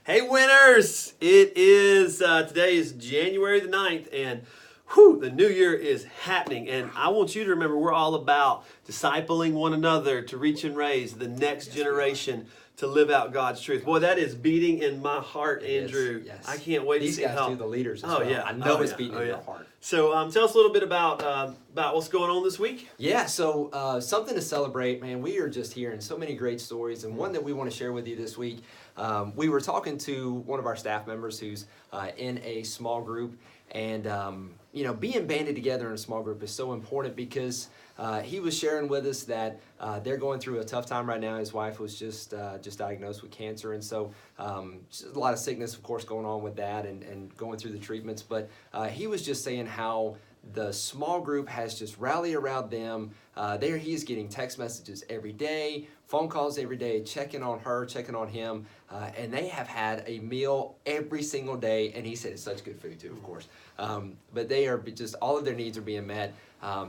Hey winners! Today is January the 9th and the new year is happening, and I want you to remember we're all about discipling one another to reach and raise the next generation to live out God's truth. Boy, that is beating in my heart, Andrew. Yes. I can't wait to see how. These guys do the leaders as well. Yeah. I know it's beating in your heart. So tell us a little bit about what's going on this week. Yeah, so something to celebrate, man. We are just hearing so many great stories, and one that we want to share with you this week. We were talking to one of our staff members who's in a small group, and being banded together in a small group is so important because he was sharing with us that they're going through a tough time right now. His wife was just diagnosed with cancer, and so just a lot of sickness, of course, going on with that and going through the treatments. But he was just saying how the small group has just rallied around them. He's getting text messages every day, phone calls every day, checking on her, checking on him, and they have had a meal every single day. And he said it's such good food too, of course. But they are just, all of their needs are being met.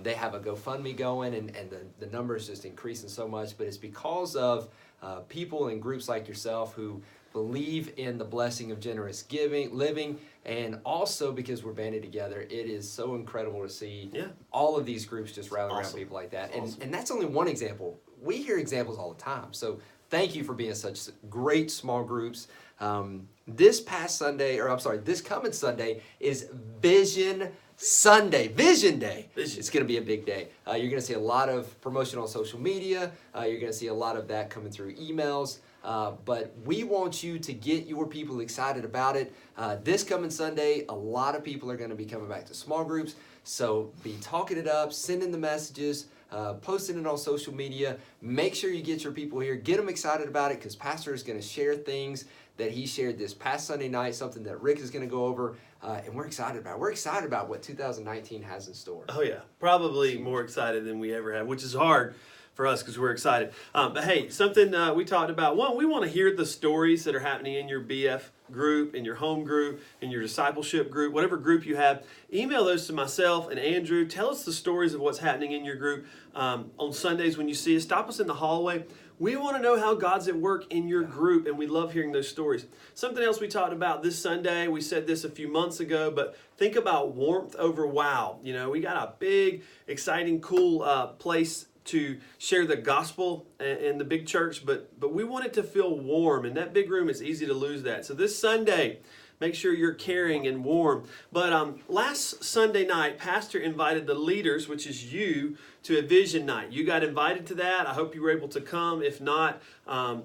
They have a GoFundMe going, and the number is just increasing so much. But it's because of people and groups like yourself who believe in the blessing of generous living, and also because we're banded together. It is so incredible to see all of these groups just rally around people like that. And that's only one example. We hear examples all the time. So thank you for being such great small groups. This coming Sunday is Vision Sunday, Vision Day. It's going to be a big day. You're going to see a lot of promotion on social media. You're going to see a lot of that coming through emails. But we want you to get your people excited about it. This coming Sunday, a lot of people are going to be coming back to small groups. So be talking it up, sending the messages, posting it on social media. Make sure you get your people here. Get them excited about it, because Pastor is going to share things that he shared this past Sunday night, something that Rick is going to go over, and we're excited about it. We're excited about what 2019 has in store. Oh yeah, probably more excited than we ever have, which is hard for us because we're excited. But hey, something we talked about. One, we want to hear the stories that are happening in your BF group, in your home group, in your discipleship group, whatever group you have. Email those to myself and Andrew. Tell us the stories of what's happening in your group on Sundays when you see us. Stop us in the hallway. We want to know how God's at work in your group, and we love hearing those stories. Something else we talked about this Sunday, we said this a few months ago, but think about warmth over wow. We got a big, exciting, cool place to share the gospel in the big church, but we want it to feel warm. In that big room, it's easy to lose that. So this Sunday, make sure you're caring and warm. But last Sunday night, Pastor invited the leaders, which is you, to a vision night. You got invited to that. I hope you were able to come. If not,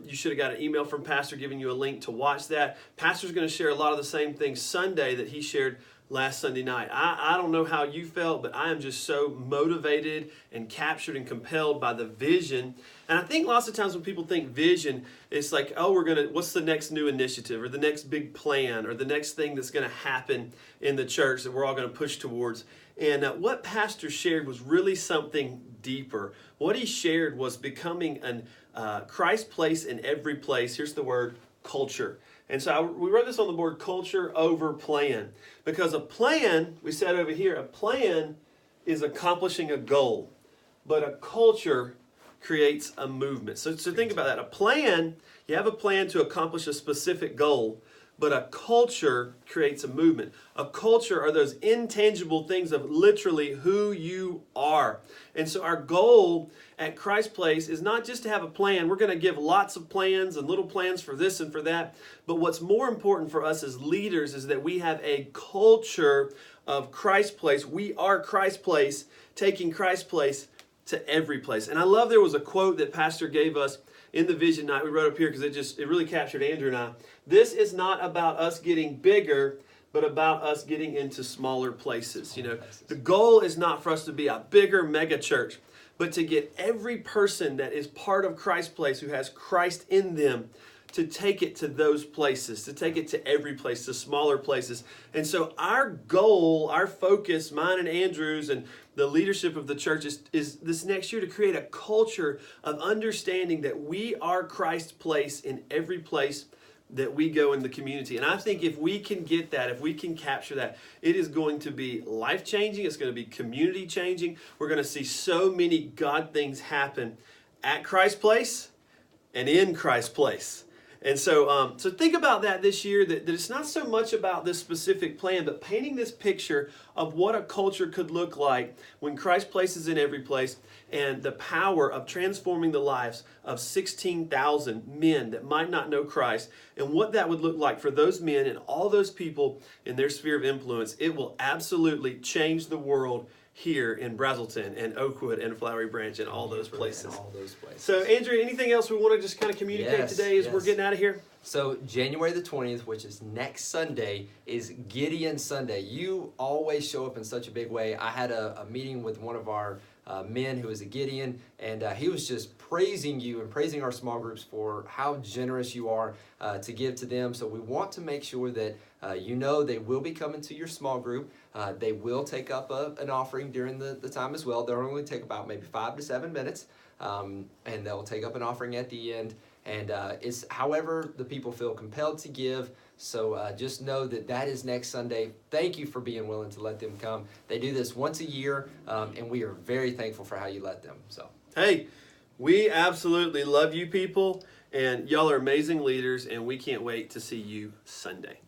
you should have got an email from Pastor giving you a link to watch that. Pastor's going to share a lot of the same things Sunday that he shared last Sunday night. I don't know how you felt, but I am just so motivated and captured and compelled by the vision. And I think lots of times when people think vision, it's like, what's the next new initiative or the next big plan or the next thing that's going to happen in the church that we're all going to push towards. And what Pastor shared was really something deeper. What he shared was becoming a Christ place in every place. Here's the word, culture. And so we wrote this on the board, culture over plan. Because a plan, we said over here, a plan is accomplishing a goal. But a culture creates a movement. So think about that. A plan, you have a plan to accomplish a specific goal. But a culture creates a movement. A culture are those intangible things of literally who you are. And so our goal at Christ Place is not just to have a plan. We're going to give lots of plans and little plans for this and for that. But what's more important for us as leaders is that we have a culture of Christ Place. We are Christ Place, taking Christ Place to every place. And I love there was a quote that Pastor gave us in the vision night. We wrote up here because it really captured Andrew and I. This is not about us getting bigger, but about us getting into smaller places. The goal is not for us to be a bigger mega church, but to get every person that is part of Christ's Place who has Christ in them to take it to those places, to take it to every place, to smaller places. And so our goal, our focus, mine and Andrew's and the leadership of the church is this next year to create a culture of understanding that we are Christ's place in every place that we go in the community. And I think if we can get that, if we can capture that, it is going to be life-changing. It's going to be community-changing. We're going to see so many God things happen at Christ's Place and in Christ's Place. And so, so think about that this year, that it's not so much about this specific plan, but painting this picture of what a culture could look like when Christ places in every place, and the power of transforming the lives of 16,000 men that might not know Christ, and what that would look like for those men and all those people in their sphere of influence. It will absolutely change the world here in Brazelton and Oakwood and Flowery Branch and all those places. So, Andrew, anything else we want to just kind of communicate today as we're getting out of here? So January the 20th, which is next Sunday, is Gideon Sunday. You always show up in such a big way. I had a meeting with one of our men who is a Gideon, and he was just praising you and praising our small groups for how generous you are to give to them. So we want to make sure that you know they will be coming to your small group. They will take up an offering during the time as well. They'll only take about maybe 5 to 7 minutes, and they'll take up an offering at the end. And it's however the people feel compelled to give. So just know that is next Sunday. Thank you for being willing to let them come. They do this once a year, and we are very thankful for how you let them. So hey, we absolutely love you people, and y'all are amazing leaders, and we can't wait to see you Sunday.